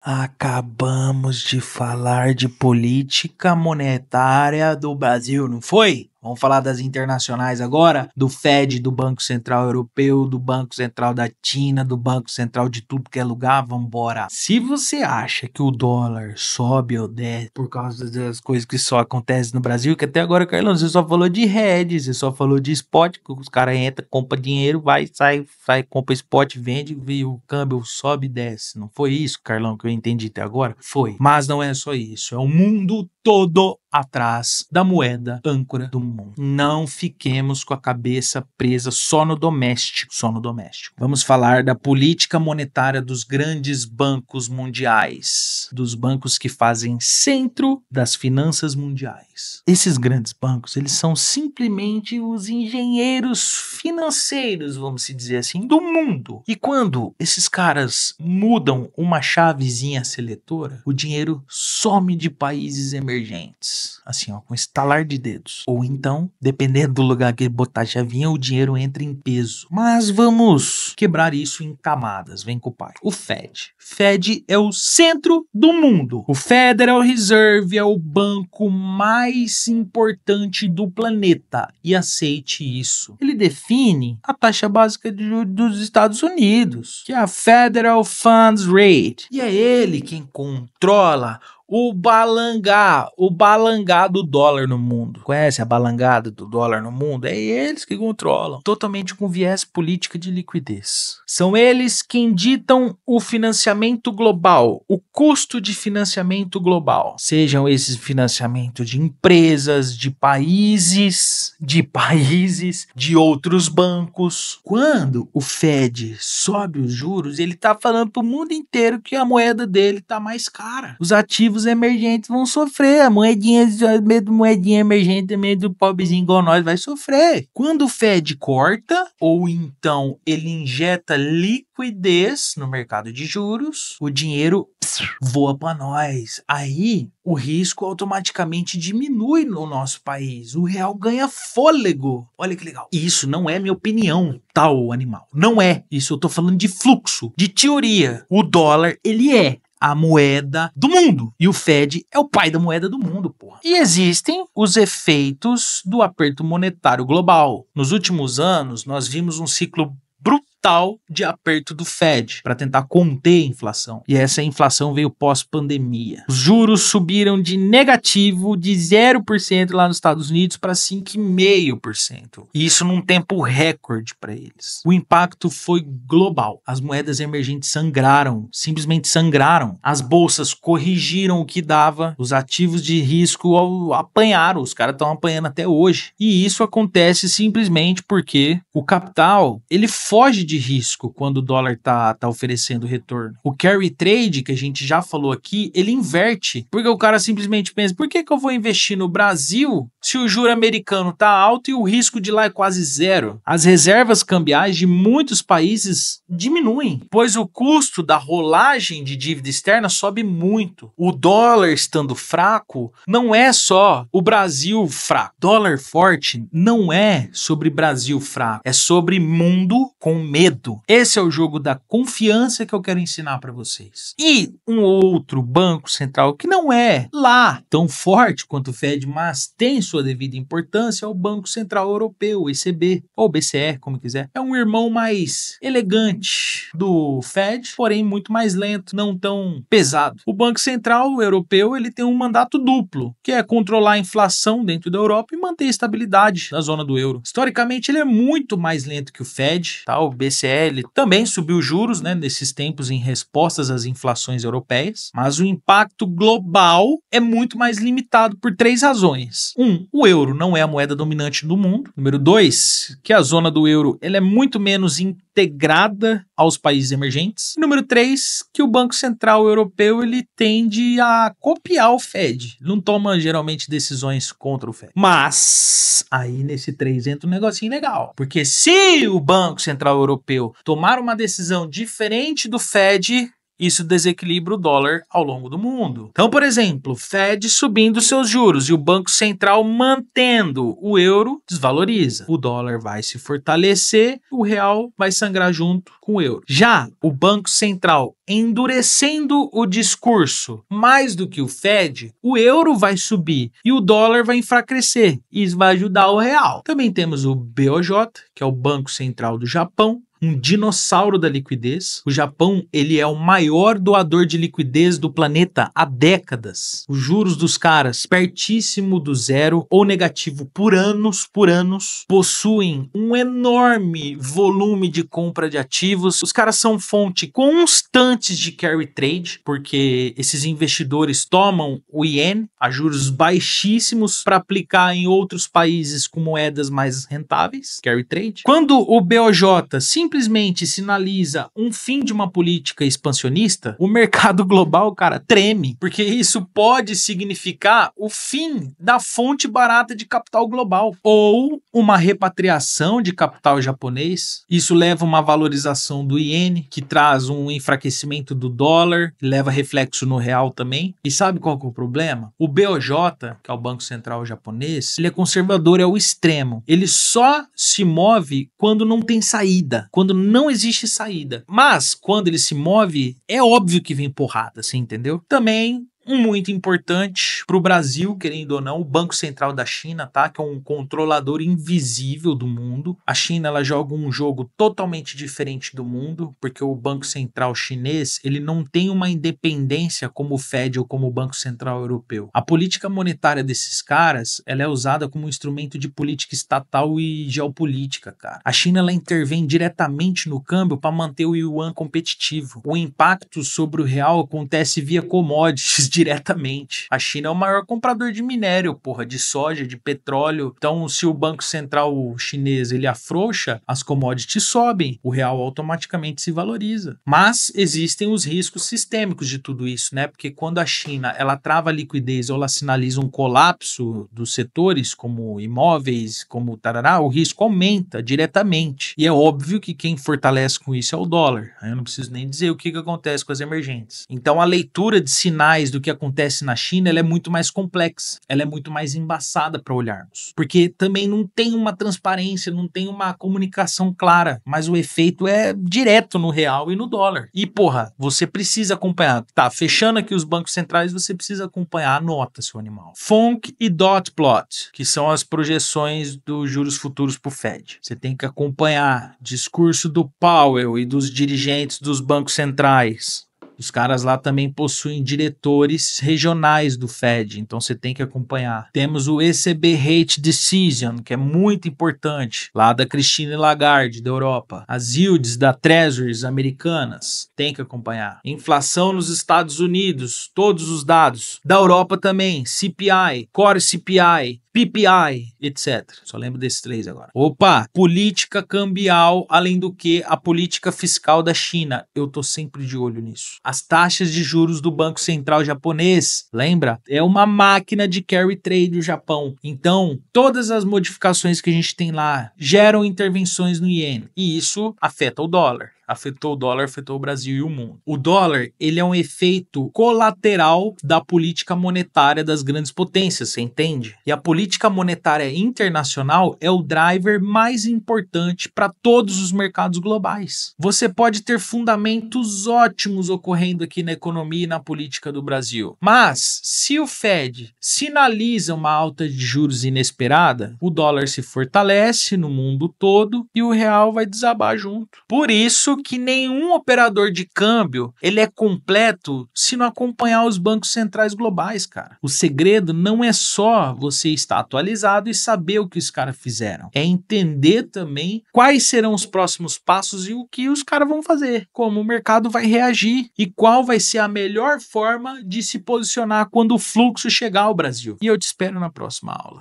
Acabamos de falar de política monetária do Brasil, não foi? Vamos falar das internacionais agora? Do Fed, do Banco Central Europeu, do Banco Central da China, do Banco Central de tudo que é lugar? Vambora! Se você acha que o dólar sobe ou desce por causa das coisas que só acontecem no Brasil, que até agora, Carlão, você só falou de hedge, você só falou de spot, que os caras entram, compram dinheiro, vai, sai, compra spot, vende e o câmbio sobe e desce. Não foi isso, Carlão, que eu entendi até agora? Foi. Mas não é só isso, é o mundo todo atrás da moeda âncora do mundo. Não fiquemos com a cabeça presa só no doméstico, Vamos falar da política monetária dos grandes bancos mundiais, dos bancos que fazem centro das finanças mundiais. Esses grandes bancos, eles são simplesmente os engenheiros financeiros, vamos dizer assim, do mundo. E quando esses caras mudam uma chavezinha seletora, o dinheiro some de países emergentes, assim, ó, com estalar de dedos. Ou então, dependendo do lugar que ele botar a chavinha, o dinheiro entra em peso. Mas vamos quebrar isso em camadas. Vem com o pai. O Fed. Fed é o centro do mundo. O Federal Reserve é o banco mais importante do planeta. E aceite isso. Ele define a taxa básica de juros dos Estados Unidos, que é a Federal Funds Rate. E é ele quem controla o balangá do dólar no mundo. Conhece a balangada do dólar no mundo? É eles que controlam. Totalmente com viés política de liquidez. São eles quem ditam o financiamento global, o custo de financiamento global. Sejam esses financiamentos de empresas, de países, de outros bancos. Quando o Fed sobe os juros, ele tá falando pro mundo inteiro que a moeda dele tá mais cara. Os ativos emergentes vão sofrer, a moedinha emergente, meio do pobrezinho igual nós, vai sofrer. Quando o Fed corta, ou então ele injeta liquidez no mercado de juros, o dinheiro voa para nós. Aí o risco automaticamente diminui no nosso país. O real ganha fôlego. Olha que legal. Isso não é minha opinião, tal animal. Não é. Isso eu tô falando de fluxo, de teoria. O dólar, ele é a moeda do mundo. E o Fed é o pai da moeda do mundo, porra. E existem os efeitos do aperto monetário global. Nos últimos anos, nós vimos um ciclo brutal de aperto do Fed para tentar conter a inflação. E essa inflação veio pós-pandemia. Os juros subiram de negativo de 0% lá nos Estados Unidos para 5,5%. E isso num tempo recorde para eles. O impacto foi global. As moedas emergentes sangraram, simplesmente sangraram. As bolsas corrigiram o que dava. Os ativos de risco apanharam. Os caras estão apanhando até hoje. E isso acontece simplesmente porque o capital, ele foge de risco quando o dólar tá oferecendo retorno. O carry trade, que a gente já falou aqui, ele inverte, porque o cara simplesmente pensa, por que eu vou investir no Brasil se o juro americano tá alto e o risco de lá é quase zero? As reservas cambiais de muitos países diminuem, pois o custo da rolagem de dívida externa sobe muito. O dólar estando fraco, não é só o Brasil fraco. Dólar forte não é sobre Brasil fraco, é sobre mundo com medo. Esse é o jogo da confiança que eu quero ensinar para vocês. E um outro banco central que não é lá tão forte quanto o Fed, mas tem sua devida importância, é o Banco Central Europeu, o ECB, ou BCE, como quiser. É um irmão mais elegante do Fed, porém muito mais lento, não tão pesado. O Banco Central Europeu, ele tem um mandato duplo, que é controlar a inflação dentro da Europa e manter a estabilidade na zona do euro. Historicamente, ele é muito mais lento que o Fed, tá? O BCE também subiu juros, né, nesses tempos em respostas às inflações europeias, mas o impacto global é muito mais limitado por 3 razões. O euro não é a moeda dominante do mundo. Número 2, que a zona do euro ela é muito menos integrada aos países emergentes. Número 3, que o Banco Central Europeu ele tende a copiar o Fed. Não toma geralmente decisões contra o Fed. Mas aí nesse 3 entra um negocinho legal, porque se o Banco Central Europeu tomar uma decisão diferente do Fed, isso desequilibra o dólar ao longo do mundo. Então, por exemplo, Fed subindo seus juros e o Banco Central mantendo o euro, desvaloriza. O dólar vai se fortalecer, o real vai sangrar junto com o euro. Já o Banco Central endurecendo o discurso mais do que o Fed, o euro vai subir e o dólar vai enfraquecer. Isso vai ajudar o real. Também temos o BOJ, que é o Banco Central do Japão, um dinossauro da liquidez. O Japão, ele é o maior doador de liquidez do planeta há décadas. Os juros dos caras, pertíssimo do zero ou negativo por anos, possuem um enorme volume de compra de ativos. Os caras são fonte constantes de carry trade, porque esses investidores tomam o iene a juros baixíssimos para aplicar em outros países com moedas mais rentáveis, carry trade. Quando o BOJ simplesmente sinaliza um fim de uma política expansionista, o mercado global, cara, treme, porque isso pode significar o fim da fonte barata de capital global ou uma repatriação de capital japonês. Isso leva a uma valorização do iene, que traz um enfraquecimento do dólar, leva reflexo no real também. E sabe qual que é o problema? O BOJ, que é o Banco Central japonês, ele é conservador ao extremo. Ele só se move quando não tem saída, quando não existe saída. Mas, quando ele se move, é óbvio que vem porrada, você entendeu? Também muito importante para o Brasil, querendo ou não, o Banco Central da China, tá? Que é um controlador invisível do mundo. A China, ela joga um jogo totalmente diferente do mundo, porque o Banco Central chinês, ele não tem uma independência como o Fed ou como o Banco Central Europeu. A política monetária desses caras, ela é usada como um instrumento de política estatal e geopolítica, cara. A China, ela intervém diretamente no câmbio para manter o yuan competitivo. O impacto sobre o real acontece via commodities diretamente. A China é o maior comprador de minério, porra, de soja, de petróleo. Então, se o Banco Central chinês ele afrouxa, as commodities sobem, o real automaticamente se valoriza. Mas existem os riscos sistêmicos de tudo isso, né? Porque quando a China ela trava a liquidez ou ela sinaliza um colapso dos setores, como imóveis, como tarará, o risco aumenta diretamente. E é óbvio que quem fortalece com isso é o dólar. Eu não preciso nem dizer o que acontece com as emergentes. Então, a leitura de sinais do que acontece na China, ela é muito mais complexa, ela é muito mais embaçada para olharmos, porque também não tem uma transparência, não tem uma comunicação clara, mas o efeito é direto no real e no dólar. E porra, você precisa acompanhar, tá, fechando aqui os bancos centrais, você precisa acompanhar a nota, seu animal. FONC e dot plot, que são as projeções dos juros futuros pro Fed. Você tem que acompanhar discurso do Powell e dos dirigentes dos bancos centrais. Os caras lá também possuem diretores regionais do Fed, então você tem que acompanhar. Temos o ECB Rate Decision, que é muito importante, lá da Christine Lagarde, da Europa. As yields da Treasuries americanas, tem que acompanhar. Inflação nos Estados Unidos, todos os dados. Da Europa também, CPI, Core CPI, PPI, etc. Só lembro desses três agora. Opa, política cambial, além do que a política fiscal da China. Eu tô sempre de olho nisso. As taxas de juros do Banco Central japonês, lembra? É uma máquina de carry trade o Japão. Então, todas as modificações que a gente tem lá geram intervenções no iene. E isso afeta o dólar. Afetou o dólar, afetou o Brasil e o mundo. O dólar, ele é um efeito colateral da política monetária das grandes potências, você entende? E a política monetária internacional é o driver mais importante para todos os mercados globais. Você pode ter fundamentos ótimos ocorrendo aqui na economia e na política do Brasil. Mas, se o Fed sinaliza uma alta de juros inesperada, o dólar se fortalece no mundo todo e o real vai desabar junto. Por isso que nenhum operador de câmbio ele é completo se não acompanhar os bancos centrais globais, cara. O segredo não é só você estar atualizado e saber o que os caras fizeram. É entender também quais serão os próximos passos e o que os caras vão fazer, como o mercado vai reagir e qual vai ser a melhor forma de se posicionar quando o fluxo chegar ao Brasil. E eu te espero na próxima aula.